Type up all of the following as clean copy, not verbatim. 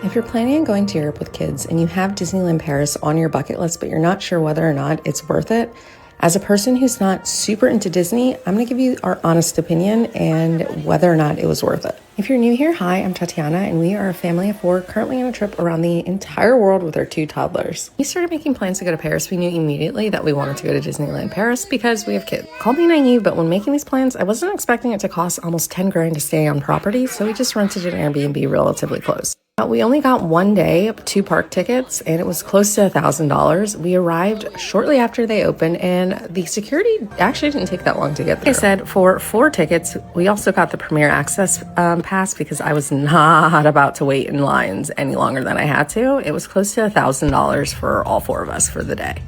If you're planning on going to Europe with kids and you have Disneyland Paris on your bucket list, but you're not sure whether or not it's worth it, as a person who's not super into Disney, I'm going to give you our honest opinion and whether or not it was worth it. If you're new here, hi, I'm Tatiana, and we are a family of 4 currently on a trip around the entire world with our 2 toddlers. We started making plans to go to Paris. We knew immediately that we wanted to go to Disneyland Paris because we have kids. Call me naive, but when making these plans, I wasn't expecting it to cost almost 10 grand to stay on property, so we just rented an Airbnb relatively close. We only got 1 day, 2 park tickets, and it was close to $1,000. We arrived shortly after they opened, and the security actually didn't take that long to get through. Like I said, for 4 tickets, we also got the Premier Access pass because I was not about to wait in lines any longer than I had to. It was close to $1,000 for all 4 of us for the day.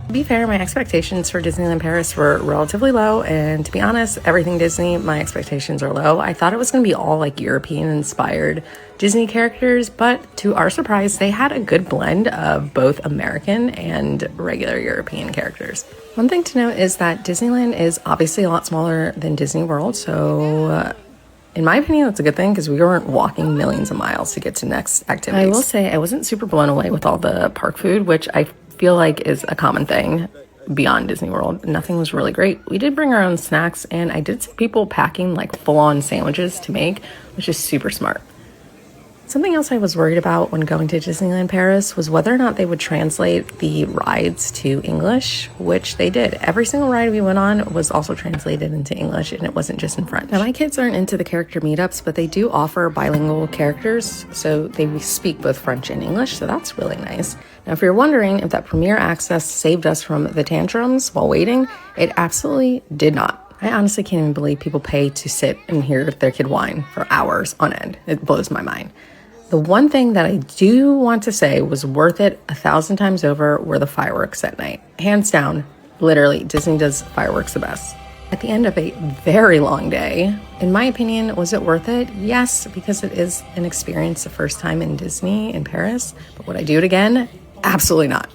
To be fair, my expectations for Disneyland Paris were relatively low, and to be honest, everything Disney, my expectations are low. I thought it was going to be all like European-inspired Disney characters, but to our surprise, they had a good blend of both American and regular European characters. One thing to note is that Disneyland is obviously a lot smaller than Disney World, so in my opinion, that's a good thing because we weren't walking millions of miles to get to next activities. I will say I wasn't super blown away with all the park food, which I feel like is a common thing beyond Disney World. Nothing was really great. We did bring our own snacks, and I did see people packing like full-on sandwiches to make, which is super smart. Something else I was worried about when going to Disneyland Paris was whether or not they would translate the rides to English, which they did. Every single ride we went on was also translated into English, and it wasn't just in French. Now, my kids aren't into the character meetups, but they do offer bilingual characters, so they speak both French and English, so that's really nice. Now, if you're wondering if that Premier Access saved us from the tantrums while waiting, it absolutely did not. I honestly can't even believe people pay to sit and hear their kid whine for hours on end. It blows my mind. The one thing that I do want to say was worth it 1,000 times over were the fireworks at night. Hands down, literally, Disney does fireworks the best. At the end of a very long day, in my opinion, was it worth it? Yes, because it is an experience the first time in Disney in Paris. But would I do it again? Absolutely not.